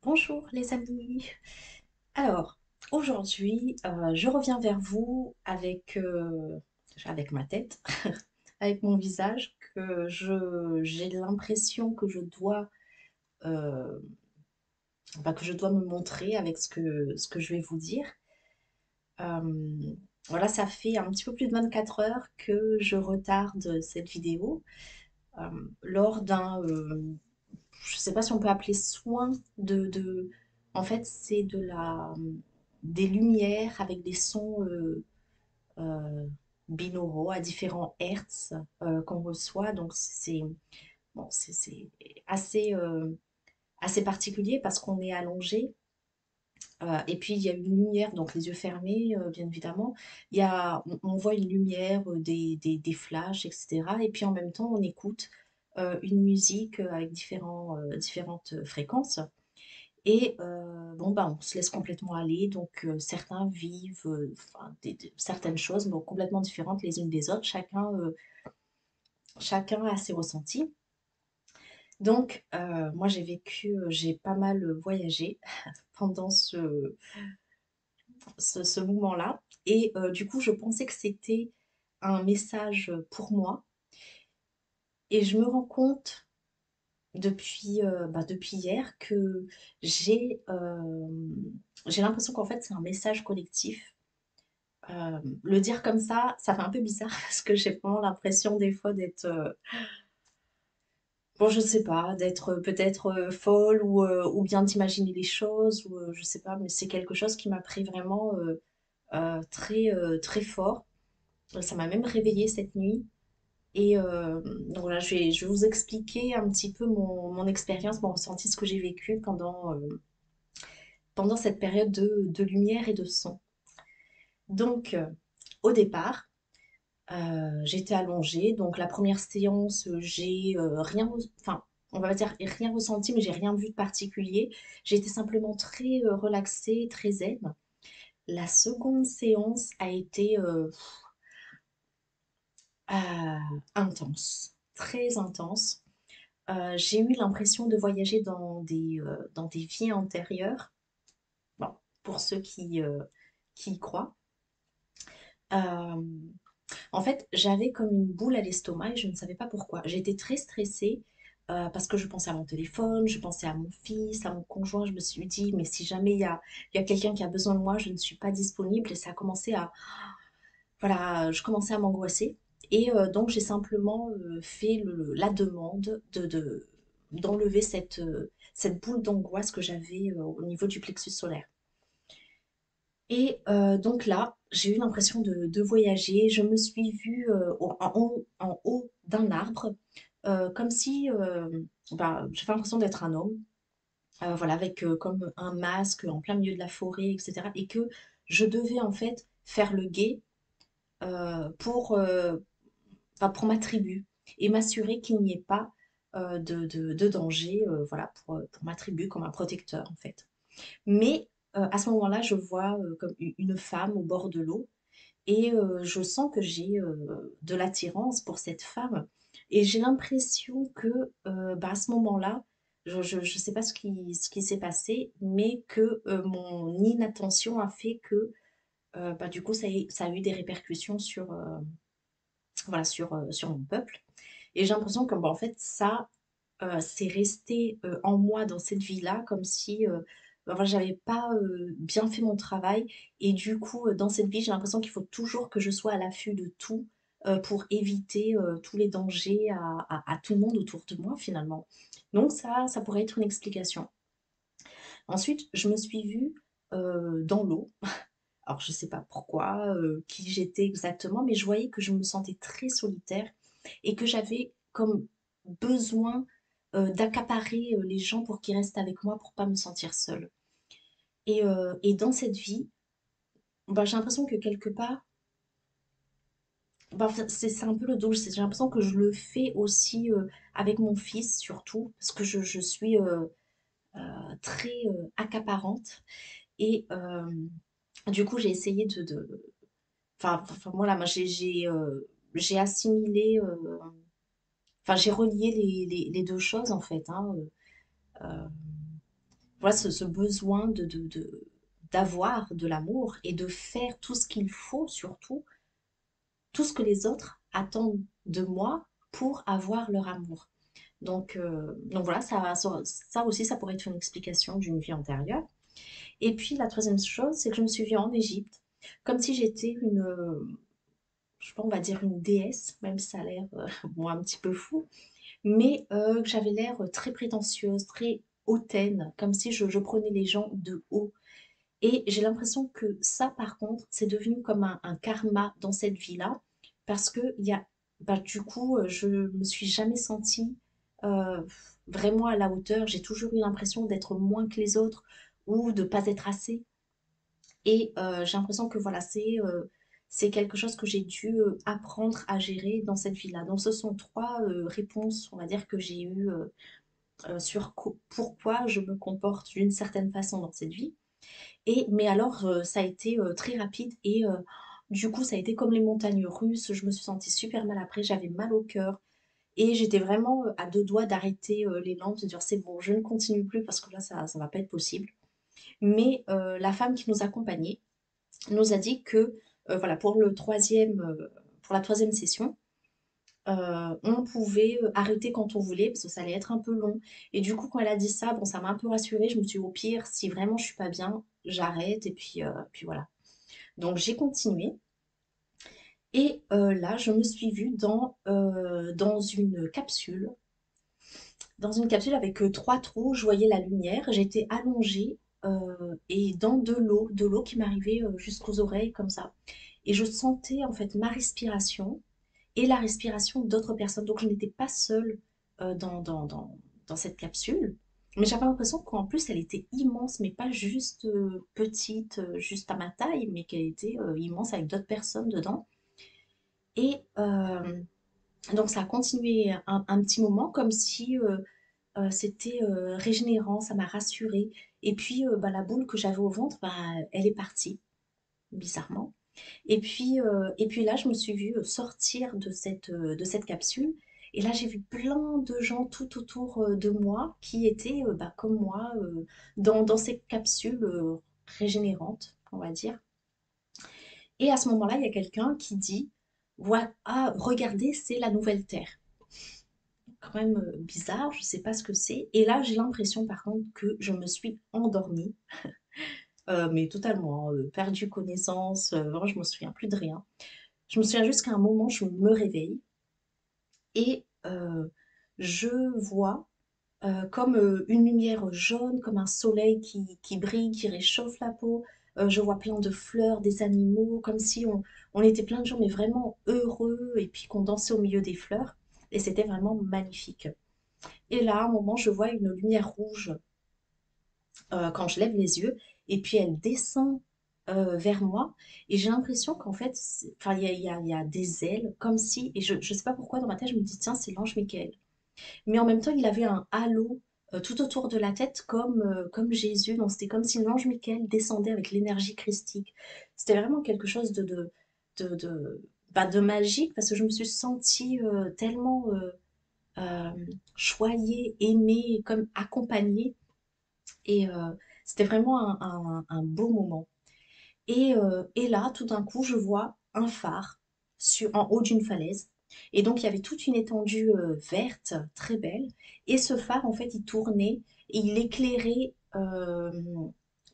Bonjour les amis. Alors, aujourd'hui, je reviens vers vous avec ma tête, avec mon visage, j'ai l'impression que euh, que je dois me montrer avec ce que je vais vous dire. Euh, voilà, ça fait un petit peu plus de 24 heures que je retarde cette vidéo euh, lors je sais pas si on peut appeler soin en fait, c'est des lumières avec des sons euh, binauraux à différents hertz qu'on reçoit. Donc, bon, c'est assez, assez particulier parce qu'on est allongé. Et puis, il y a une lumière, donc les yeux fermés, bien évidemment. On voit une lumière, des flashs, etc. Et puis, en même temps, on écoute une musique avec différentes fréquences. Et bon, bah, on se laisse complètement aller. Donc, certains vivent enfin, certaines choses bon, complètement différentes les unes des autres. Chacun a ses ressentis. Donc, moi, j'ai pas mal voyagé pendant ce moment-là. Et du coup, je pensais que c'était un message pour moi. Et je me rends compte depuis hier que j'ai l'impression qu'en fait, c'est un message collectif. Le dire comme ça fait un peu bizarre parce que j'ai vraiment l'impression des fois d'être, bon, je sais pas, d'être peut-être folle ou bien d'imaginer les choses ou je sais pas, mais c'est quelque chose qui m'a pris vraiment très fort. Ça m'a même réveillée cette nuit. Et donc voilà, je vais vous expliquer un petit peu mon expérience, mon ressenti, ce que j'ai vécu pendant cette période de lumière et de son. Donc, au départ, j'étais allongée. Donc, la première séance, j'ai enfin, on va dire rien ressenti, mais j'ai rien vu de particulier. J'étais simplement très relaxée, très zen. La seconde séance a été intense, très intense. J'ai eu l'impression de voyager dans des vies antérieures. Bon, pour ceux qui y croient. Euh, En fait, j'avais comme une boule à l'estomac et je ne savais pas pourquoi. J'étais très stressée parce que je pensais à mon téléphone, je pensais à mon fils, à mon conjoint. Je me suis dit, mais si jamais il y a quelqu'un qui a besoin de moi, je ne suis pas disponible. Et ça a commencé voilà, je commençais à m'angoisser. Et donc, j'ai simplement fait la demande d'enlever cette boule d'angoisse que j'avais au niveau du plexus solaire. Et donc là, j'ai eu l'impression de voyager. Je me suis vue en haut d'un arbre, comme si, bah, j'ai l'impression d'être un homme, voilà, avec comme un masque en plein milieu de la forêt, etc. Et que je devais en fait faire le guet enfin, pour ma tribu et m'assurer qu'il n'y ait pas de danger, voilà, pour ma tribu comme un protecteur en fait. Mais à ce moment-là, je vois comme une femme au bord de l'eau et je sens que j'ai de l'attirance pour cette femme. Et j'ai l'impression que bah, à ce moment-là, je ne sais pas ce qui s'est passé, mais que mon inattention a fait que bah, du coup, ça a eu des répercussions voilà, sur mon peuple. Et j'ai l'impression que bah, en fait, ça, c'est resté en moi dans cette vie-là, comme si bah, voilà, j'avais pas bien fait mon travail. Et du coup, dans cette vie, j'ai l'impression qu'il faut toujours que je sois à l'affût de tout pour éviter tous les dangers à tout le monde autour de moi, finalement. Donc ça pourrait être une explication. Ensuite, je me suis vue dans l'eau. Alors, je sais pas pourquoi, qui j'étais exactement, mais je voyais que je me sentais très solitaire et que j'avais comme besoin d'accaparer les gens pour qu'ils restent avec moi pour pas me sentir seule. Et dans cette vie, bah, j'ai l'impression que quelque part, bah, enfin, c'est un peu le dos. J'ai l'impression que je le fais aussi avec mon fils, surtout, parce que je suis très accaparante. Et du coup, j'ai essayé enfin voilà, moi j'ai assimilé, enfin j'ai relié les deux choses en fait, hein. Euh, voilà, ce besoin d'avoir de l'amour et de faire tout ce qu'il faut, surtout, tout ce que les autres attendent de moi pour avoir leur amour. Donc voilà, ça aussi, ça pourrait être une explication d'une vie antérieure. Et puis la troisième chose, c'est que je me suis vue en Égypte, comme si j'étais je sais pas, on va dire une déesse, même si ça a l'air bon, un petit peu fou, mais que j'avais l'air très prétentieuse, très hautaine, comme si je prenais les gens de haut. Et j'ai l'impression que ça, par contre, c'est devenu comme un karma dans cette vie-là, parce que bah, du coup, je me suis jamais sentie euh, vraiment à la hauteur. J'ai toujours eu l'impression d'être moins que les autres ou de pas être assez. Et j'ai l'impression que voilà, c'est quelque chose que j'ai dû apprendre à gérer dans cette vie-là. Donc, ce sont trois réponses, on va dire, que j'ai eues sur pourquoi je me comporte d'une certaine façon dans cette vie. Mais alors, ça a été très rapide et du coup, ça a été comme les montagnes russes. Je me suis sentie super mal après, j'avais mal au cœur et j'étais vraiment à deux doigts d'arrêter les lampes, de dire c'est bon, je ne continue plus parce que là, ça va pas être possible. Mais la femme qui nous accompagnait nous a dit que voilà, pour la troisième session, on pouvait arrêter quand on voulait parce que ça allait être un peu long. Et du coup, quand elle a dit ça, bon, ça m'a un peu rassurée. Je me suis dit, au pire, si vraiment je suis pas bien, j'arrête et puis voilà. Donc j'ai continué. Et là, je me suis vue dans une capsule. Dans une capsule avec trois trous, je voyais la lumière. J'étais allongée et dans de l'eau qui m'arrivait jusqu'aux oreilles comme ça. Et je sentais en fait ma respiration et la respiration d'autres personnes. Donc je n'étais pas seule dans cette capsule. Mais j'avais l'impression qu'en plus elle était immense, mais pas juste petite, juste à ma taille, mais qu'elle était immense avec d'autres personnes dedans. Et donc ça a continué un petit moment comme si c'était régénérant, ça m'a rassurée. Et puis bah, la boule que j'avais au ventre, bah, elle est partie, bizarrement. Et puis là, je me suis vue sortir de cette capsule. Et là, j'ai vu plein de gens tout autour de moi qui étaient bah, comme moi dans ces capsules régénérantes, on va dire. Et à ce moment-là, il y a quelqu'un qui dit, voilà, ah, regardez, c'est la nouvelle Terre. Quand même bizarre, je ne sais pas ce que c'est. Et là, j'ai l'impression par contre que je me suis endormie, mais totalement, perdu connaissance, vraiment, je me souviens plus de rien. Je me souviens juste qu'à un moment, je me réveille et je vois comme une lumière jaune, comme un soleil qui brille, qui réchauffe la peau. Je vois plein de fleurs, des animaux, comme si on était plein de gens, mais vraiment heureux, et puis qu'on dansait au milieu des fleurs. Et c'était vraiment magnifique. Et là, à un moment, je vois une lumière rouge quand je lève les yeux, et puis elle descend vers moi, et j'ai l'impression qu'en fait, enfin, il y a des ailes, comme si, et je ne sais pas pourquoi dans ma tête, je me dis, tiens, c'est l'ange Michael. Mais en même temps, il avait un halo tout autour de la tête, comme Jésus, donc c'était comme si l'ange Michael descendait avec l'énergie christique. C'était vraiment quelque chose bah, de magique, parce que je me suis sentie tellement euh, choyée, aimée, comme accompagnée. Et c'était vraiment un beau moment. Et là, tout d'un coup, je vois un phare en haut d'une falaise. Et donc, il y avait toute une étendue verte, très belle. Et ce phare, en fait, il tournait et il éclairait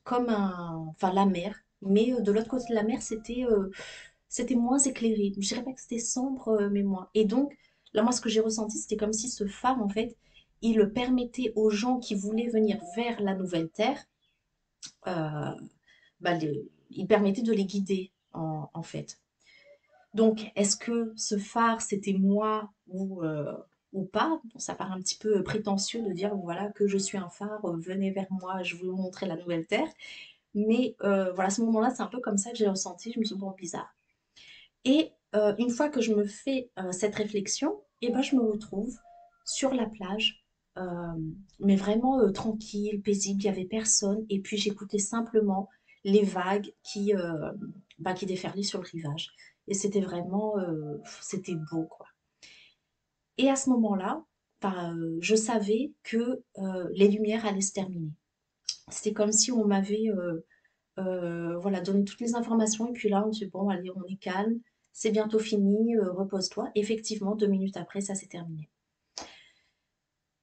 comme enfin, la mer. Mais de l'autre côté de la mer, c'était moins éclairé. Je dirais pas que c'était sombre, mais moins. Et donc, là, moi, ce que j'ai ressenti, c'était comme si ce phare, en fait, il permettait aux gens qui voulaient venir vers la nouvelle terre euh, bah, il permettait de les guider en fait. Donc, est-ce que ce phare, c'était moi ou pas? Bon, ça paraît un petit peu prétentieux de dire, voilà, que je suis un phare, venez vers moi, je vais vous montrer la nouvelle terre. Mais voilà, à ce moment-là, c'est un peu comme ça que j'ai ressenti, je me suis dit, bon, bizarre. Et une fois que je me fais cette réflexion, et ben, je me retrouve sur la plage, euh, mais vraiment tranquille, paisible, il n'y avait personne. Et puis j'écoutais simplement les vagues bah, qui déferlaient sur le rivage. Et c'était vraiment, c'était beau, quoi. Et à ce moment-là, bah, je savais que les lumières allaient se terminer. C'était comme si on m'avait, voilà, donné toutes les informations et puis là, on dit: «Bon allez, on est calme, c'est bientôt fini, repose-toi». Effectivement, 2 minutes après, ça s'est terminé.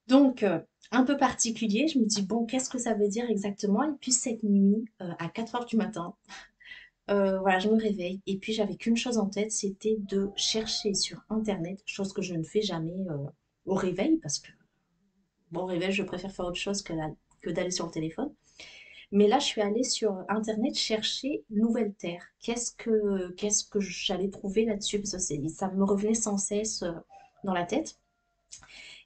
Donc un peu particulier, je me dis: «Bon, qu'est-ce que ça veut dire exactement?» Et puis cette nuit, à 4 heures du matin, voilà, je me réveille et puis j'avais qu'une chose en tête, c'était de chercher sur internet, chose que je ne fais jamais, au réveil parce que, bon, au réveil, je préfère faire autre chose que d'aller sur le téléphone. Mais là, je suis allée sur internet chercher Nouvelle Terre. Qu'est-ce que j'allais trouver là-dessus? Parce que ça me revenait sans cesse, dans la tête.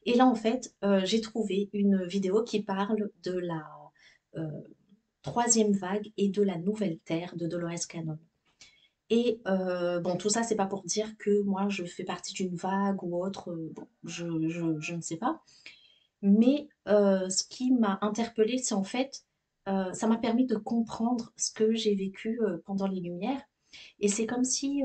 Et là, en fait, j'ai trouvé une vidéo qui parle de la, heu, 3 vague et de la Nouvelle Terre de Dolores Cannon. Et bon, tout ça, c'est pas pour dire que moi, je fais partie d'une vague ou autre, bon, je ne sais pas. Mais ce qui m'a interpellée, c'est en fait, ça m'a permis de comprendre ce que j'ai vécu, pendant les Lumières. Et c'est comme si,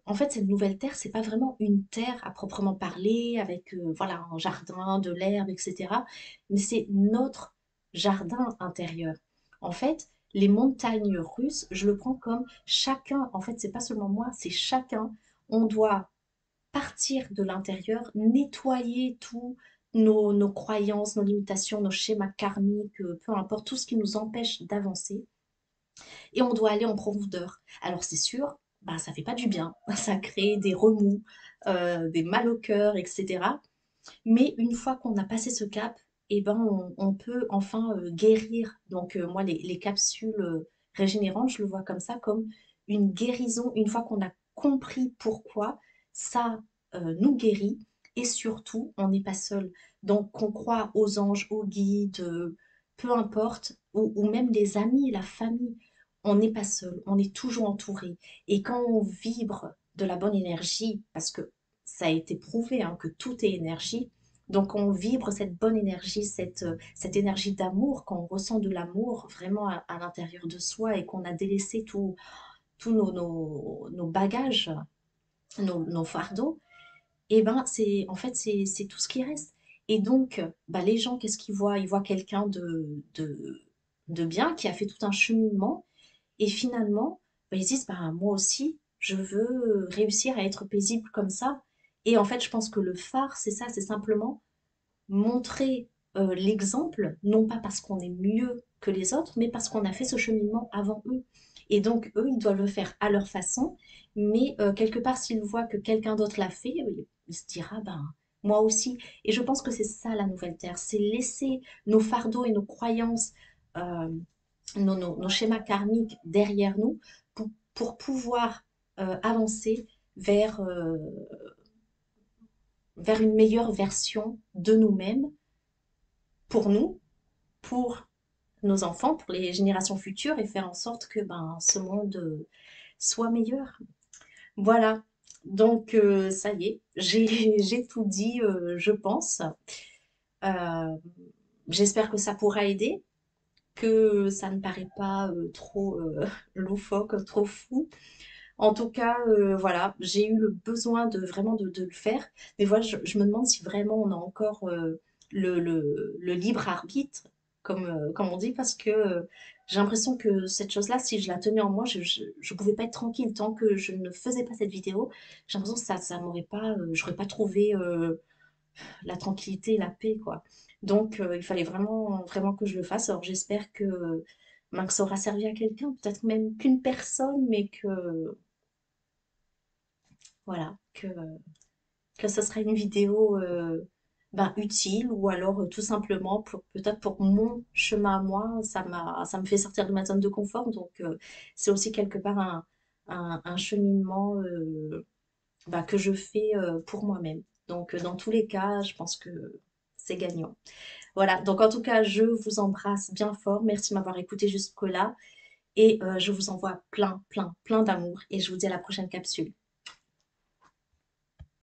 en fait, cette nouvelle terre, c'est pas vraiment une terre à proprement parler avec, voilà, un jardin, de l'herbe et cetera, mais c'est notre jardin intérieur. En fait, les montagnes russes, je le prends comme chacun, en fait, c'est pas seulement moi, c'est chacun. On doit partir de l'intérieur, nettoyer tous nos croyances, nos limitations, nos schémas karmiques, peu importe, tout ce qui nous empêche d'avancer. Et on doit aller en profondeur. Alors c'est sûr, bah, ça fait pas du bien, ça crée des remous, des mal au cœur, etc. Mais une fois qu'on a passé ce cap, eh ben, on peut enfin guérir. Donc moi, les capsules régénérantes, je le vois comme ça, comme une guérison. Une fois qu'on a compris pourquoi, ça nous guérit. Et surtout, on n'est pas seul. Donc qu'on croit aux anges, aux guides, peu importe, ou même les amis, la famille, on n'est pas seul, on est toujours entouré. Et quand on vibre de la bonne énergie, parce que ça a été prouvé hein, que tout est énergie, donc on vibre cette bonne énergie, cette énergie d'amour, quand on ressent de l'amour vraiment à l'intérieur de soi et qu'on a délaissé tous nos bagages, nos fardeaux, et ben c'est en fait c'est tout ce qui reste. Et donc bah, les gens, qu'est-ce qu'ils voient? Ils voient quelqu'un de bien qui a fait tout un cheminement et finalement bah, ils se disent bah, moi aussi je veux réussir à être paisible comme ça. Et en fait je pense que le phare c'est ça, c'est simplement montrer l'exemple, non pas parce qu'on est mieux que les autres, mais parce qu'on a fait ce cheminement avant eux. Et donc, eux, ils doivent le faire à leur façon, mais quelque part, s'ils voient que quelqu'un d'autre l'a fait, il se dira, ben, moi aussi. Et je pense que c'est ça la nouvelle terre, c'est laisser nos fardeaux et nos croyances, euh, nos schémas karmiques derrière nous pour pouvoir avancer vers, vers une meilleure version de nous-mêmes pour nous, pour nos enfants, pour les générations futures et faire en sorte que ben, ce monde soit meilleur. Voilà, donc ça y est, j'ai tout dit, je pense. Euh, J'espère que ça pourra aider, que ça ne paraît pas trop loufoque, trop fou. En tout cas, voilà, j'ai eu le besoin de vraiment de le faire. Des fois, je me demande si vraiment on a encore le libre arbitre, comme on dit, parce que j'ai l'impression que cette chose-là, si je la tenais en moi, je pouvais pas être tranquille tant que je ne faisais pas cette vidéo. J'ai l'impression que ça m'aurait pas, j'aurais pas trouvé la tranquillité et la paix, quoi. Donc, il fallait vraiment, vraiment que je le fasse. Alors, j'espère ben, que ça aura servi à quelqu'un, peut-être même qu'une personne, mais que voilà, que ce sera une vidéo ben, utile ou alors tout simplement pour peut-être pour mon chemin à moi, ça me fait sortir de ma zone de confort. Donc c'est aussi quelque part un cheminement ben, que je fais pour moi-même. Donc dans tous les cas, je pense que c'est gagnant. Voilà, donc en tout cas, je vous embrasse bien fort. Merci de m'avoir écouté jusque-là et je vous envoie plein, plein, plein d'amour et je vous dis à la prochaine capsule.